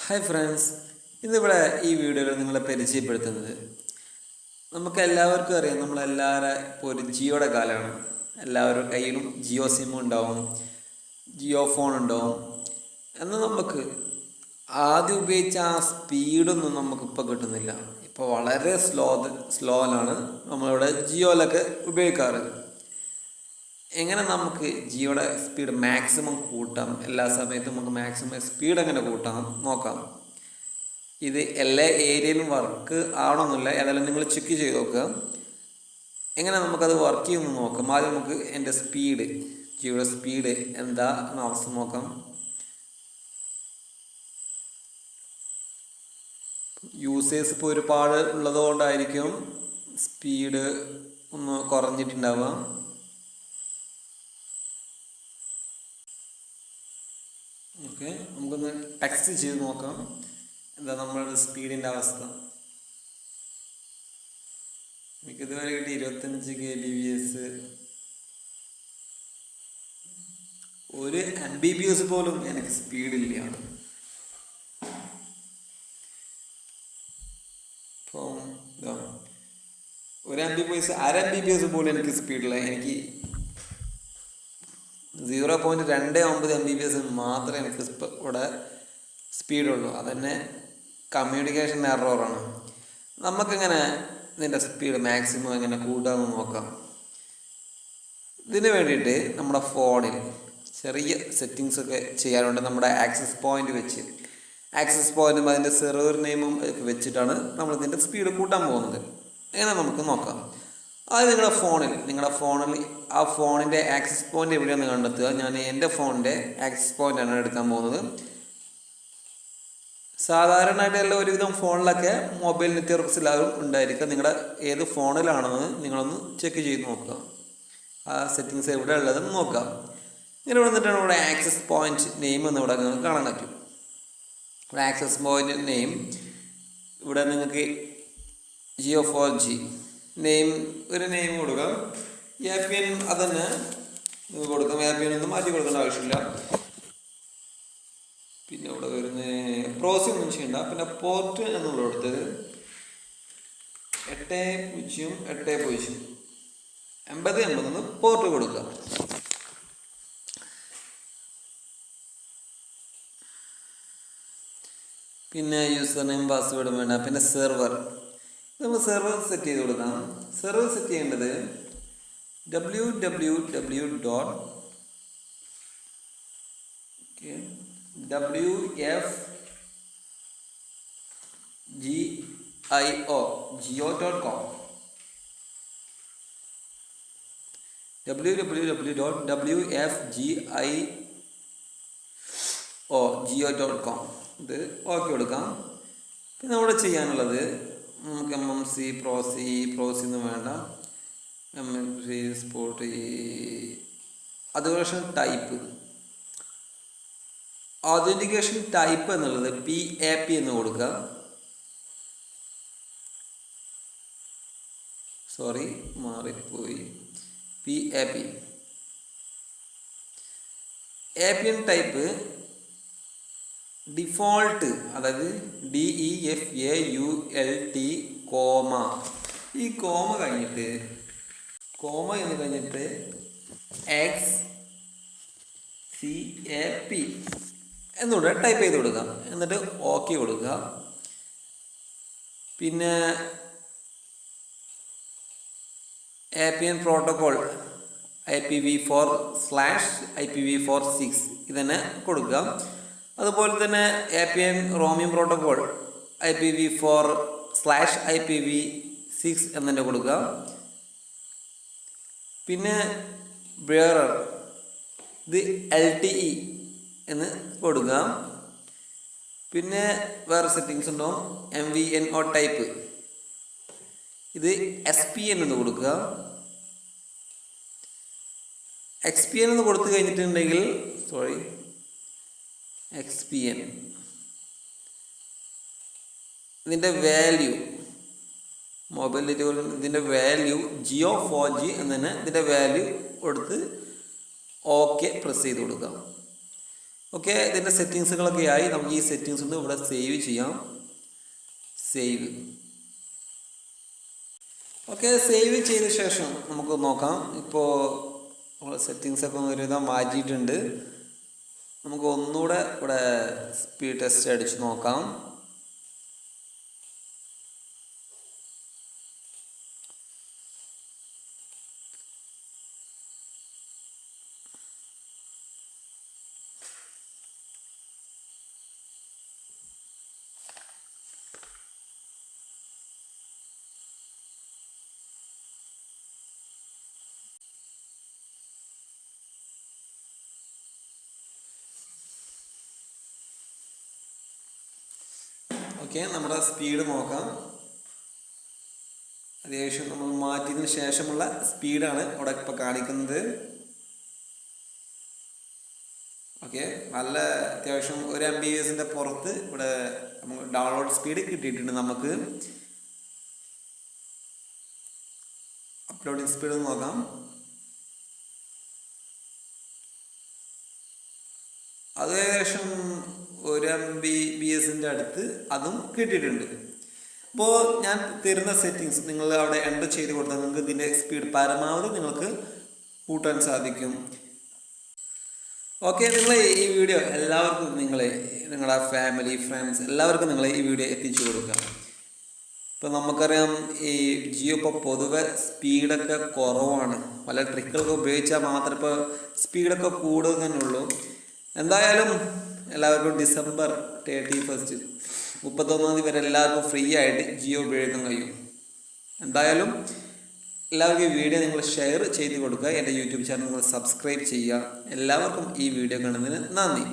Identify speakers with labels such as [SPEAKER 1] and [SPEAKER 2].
[SPEAKER 1] Hi friends, ഇന്നിവിടെ ഈ വീഡിയോയിൽ നിങ്ങളെ പരിചയപ്പെടുത്തുന്നത് നമുക്കെല്ലാവർക്കും അറിയാം. നമ്മളെല്ലാവരും ഇപ്പോൾ ഒരു ജിയോയുടെ കാലമാണ്. എല്ലാവരുടെ കയ്യിലും ജിയോ സിം ഉണ്ടാവും, ജിയോ ഫോൺ ഉണ്ടാവും. എന്നാൽ നമുക്ക് ആദ്യം ഉപയോഗിച്ച ആ സ്പീഡൊന്നും നമുക്കിപ്പോൾ കിട്ടുന്നില്ല. ഇപ്പോൾ വളരെ സ്ലോയിലാണ് നമ്മളിവിടെ ജിയോയിലൊക്കെ ഉപയോഗിക്കാറ്. എങ്ങനെ നമുക്ക് ജിയോയുടെ സ്പീഡ് മാക്സിമം കൂട്ടാം, എല്ലാ സമയത്തും നമുക്ക് മാക്സിമം സ്പീഡ് എങ്ങനെ കൂട്ടാം നോക്കാം. ഇത് എല്ലാ ഏരിയയിലും വർക്ക് ആവണമെന്നില്ല, ഏതായാലും നിങ്ങൾ ചെക്ക് ചെയ്ത് നോക്കുക. എങ്ങനെ നമുക്കത് വർക്ക് ചെയ്യുമെന്ന് നോക്കാം. ആദ്യം നമുക്ക് എൻ്റെ ജിയോയുടെ സ്പീഡ് എന്താ എന്ന അവസ്ഥ നോക്കാം. യൂസേഴ്സ് ഇപ്പോൾ ഒരുപാട് ഉള്ളതുകൊണ്ടായിരിക്കും സ്പീഡ് ഒന്ന് കുറഞ്ഞിട്ടുണ്ടാവുക. ഓക്കെ, നമുക്കൊന്ന് ടെക്സ്റ്റ് ചെയ്ത് നോക്കാം എന്താ നമ്മളുടെ സ്പീഡിൻ്റെ അവസ്ഥ. എനിക്ക് ഇതുവരെ കിട്ടി 25 kbps. 1 Mbps പോലും എനിക്ക് സ്പീഡില്ല. ഇപ്പം ഇതാ 1 Mbps, 1/2 Mbps പോലും എനിക്ക് സ്പീഡില്ല. എനിക്ക് 0.29 Mbps മാത്രമേ എനിക്ക് ഇവിടെ സ്പീഡുള്ളൂ. അതന്നെ കമ്മ്യൂണിക്കേഷൻ എററാണ്. നമുക്കിങ്ങനെ ഇതിൻ്റെ സ്പീഡ് മാക്സിമം എങ്ങനെ കൂട്ടാമെന്ന് നോക്കാം. ഇതിന് വേണ്ടിയിട്ട് നമ്മുടെ ഫോണിൽ ചെറിയ സെറ്റിങ്സൊക്കെ ചെയ്യാനുണ്ട്. നമ്മുടെ ആക്സസ് പോയിൻറ്റും അതിൻ്റെ സെർവർ നെയിമും ഒക്കെ വെച്ചിട്ടാണ് നമ്മളിതിൻ്റെ സ്പീഡ് കൂട്ടാൻ പോകുന്നത്. എങ്ങനെ നമുക്ക് നോക്കാം. അത് നിങ്ങളുടെ ഫോണിൽ ആ ഫോണിൻ്റെ ആക്സസ് പോയിൻ്റ് എവിടെയാണ് കണ്ടെത്തുക. ഞാൻ എൻ്റെ ഫോണിൻ്റെ ആക്സസ് പോയിൻ്റാണ് എടുക്കാൻ പോകുന്നത്. സാധാരണയായിട്ട് എല്ലാ ഒരുവിധം ഫോണിലൊക്കെ മൊബൈൽ നെറ്റ്വർക്ക്സ് എല്ലാവരും ഉണ്ടായിരിക്കുക. നിങ്ങളുടെ ഏത് ഫോണിലാണെന്ന് നിങ്ങളൊന്ന് ചെക്ക് ചെയ്ത് നോക്കുക. ആ സെറ്റിങ്സ് എവിടെ ഉള്ളതെന്ന് നോക്കാം. ഇങ്ങനെ വന്നിട്ടാണ് ഇവിടെ ആക്സസ് പോയിൻ്റ് നെയിം എന്ന് ഇവിടെ നിങ്ങൾക്ക് കാണാൻ പറ്റും. ഇവിടെ ആക്സസ് പോയിൻ്റ് നെയിം ഇവിടെ നിങ്ങൾക്ക് ജിയോ 4G ഒരു നെയിം കൊടുക്കാം. APN അതന്നെ കൊടുക്കാം. APN ഒന്നും മാറ്റി കൊടുക്കേണ്ട ആവശ്യമില്ല. പിന്നെ ഇവിടെ വരുന്ന പ്രോസി ഒന്നും ചെയ്യണ്ട. പിന്നെ പോർട്ട് എന്നുള്ള കൊടുത്തത് 8080 പോർട്ട് കൊടുക്കുക. പിന്നെ യൂസർ നെയിം പാസ്വേഡും വേണ്ട. പിന്നെ സെർവർ നമ്മൾ സെർവർ സെറ്റ് ചെയ്ത് കൊടുക്കാം. സെർവർ സെറ്റ് ചെയ്യേണ്ടത് www.gio.com www.gio.com ഇത് ഓക്കെ കൊടുക്കാം. പിന്നെ അവിടെ ചെയ്യാനുള്ളത് നമുക്ക് MMC പ്രോസി ഒന്നും വേണ്ട. MMC സ്പോട്ട് ഓതൻറ്റിക്കേഷൻ ടൈപ്പ് എന്നുള്ളത് PAP എന്ന് കൊടുക്കുക. PAP APN ടൈപ്പ് ഡിഫോൾട്ട്, അതായത് DEFAULT കോമ. ഈ കോമ എന്ന് കഴിഞ്ഞിട്ട് XCAP എന്നിവിടെ ടൈപ്പ് ചെയ്ത് കൊടുക്കുക. എന്നിട്ട് ഓക്കെ കൊടുക്കുക. പിന്നെ APN പ്രോട്ടോകോൾ IPv4/IPv6 ഇതന്നെ കൊടുക്കുക. അതുപോലെ തന്നെ APN റോമിംഗ് പ്രോട്ടോകോൾ IPv4/IPv6 എന്നെ കൊടുക്കുക. പിന്നെ ബെയറർ ഇത് LTE എന്ന് കൊടുക്കുക. പിന്നെ വേറെ സെറ്റിങ്സ് ഉണ്ടാവും. MVNO ടൈപ്പ് ഇത് SPN എന്ന് കൊടുക്കുക. XPN എന്ന് കൊടുത്തു കഴിഞ്ഞിട്ടുണ്ടെങ്കിൽ XPN ഇതിൻ്റെ വാല്യൂ മൊബൈൽ നെറ്റ്വർക്കിൽ ഇതിൻ്റെ വാല്യൂ ജിയോ 4G എന്നതിന് ഇതിൻ്റെ വാല്യൂ കൊടുത്ത് ഓക്കെ പ്രസ് ചെയ്ത് കൊടുക്കാം. ഓക്കെ, ഇതിൻ്റെ സെറ്റിങ്സുകളൊക്കെ ആയി. നമുക്ക് ഈ സെറ്റിങ്സ് ഒന്ന് ഇവിടെ സേവ് ചെയ്യാം. സേവ്. ഓക്കെ, സേവ് ചെയ്ത ശേഷം നമുക്ക് നോക്കാം. ഇപ്പോൾ സെറ്റിങ്സൊക്കെ ഒരുവിധം മാറ്റിയിട്ടുണ്ട്. നമുക്ക് ഒന്നുകൂടെ ഇവിടെ സ്പീഡ് ടെസ്റ്റ് അടിച്ച് നോക്കാം. ഓക്കെ, നമ്മുടെ സ്പീഡ് നോക്കാം. അത്യാവശ്യം നമ്മൾ മാറ്റിയതിന് ശേഷമുള്ള സ്പീഡാണ് ഇവിടെ ഇപ്പോൾ കാണിക്കുന്നത്. ഓക്കെ, നല്ല അത്യാവശ്യം 1 MB/s പുറത്ത് ഇവിടെ നമുക്ക് ഡൗൺലോഡ് സ്പീഡ് കിട്ടിയിട്ടുണ്ട്. നമുക്ക് അപ്ലോഡിങ് സ്പീഡ് നോക്കാം. അത് ഏകദേശം 1 MB/s അടുത്ത് അതും കിട്ടിയിട്ടുണ്ട്. അപ്പോൾ ഞാൻ തരുന്ന സെറ്റിങ്സ് നിങ്ങൾ അവിടെ എൻ്റർ ചെയ്ത് കൊടുത്താൽ നിങ്ങൾക്ക് ഇതിൻ്റെ സ്പീഡ് പരമാവധി നിങ്ങൾക്ക് കൂട്ടാൻ സാധിക്കും. ഓക്കെ, നിങ്ങൾ ഈ വീഡിയോ എല്ലാവർക്കും നിങ്ങളുടെ ഫാമിലി ഫ്രണ്ട്സ് എല്ലാവർക്കും നിങ്ങൾ ഈ വീഡിയോ എത്തിച്ചു കൊടുക്കുക. ഇപ്പോൾ നമുക്കറിയാം ഈ ജിയോ ഇപ്പോൾ പൊതുവെ സ്പീഡൊക്കെ കുറവാണ്. പല ട്രിക്കുകളൊക്കെ ഉപയോഗിച്ചാൽ മാത്രമേ ഇപ്പോൾ സ്പീഡൊക്കെ കൂടുതൽ തന്നെ ഉള്ളൂ. എന്തായാലും എല്ലാവർക്കും ഡിസംബർ 31 31 വരെ എല്ലാവർക്കും ഫ്രീ ആയിട്ട് ജിയോ ഉപയോഗിക്കാൻ കഴിയും. എന്തായാലും എല്ലാവർക്കും ഈ വീഡിയോ നിങ്ങൾ ഷെയർ ചെയ്ത് കൊടുക്കുക. എൻ്റെ യൂട്യൂബ് ചാനൽ നിങ്ങൾ സബ്സ്ക്രൈബ് ചെയ്യുക. എല്ലാവർക്കും ഈ വീഡിയോ കാണുന്നതിന് നന്ദി.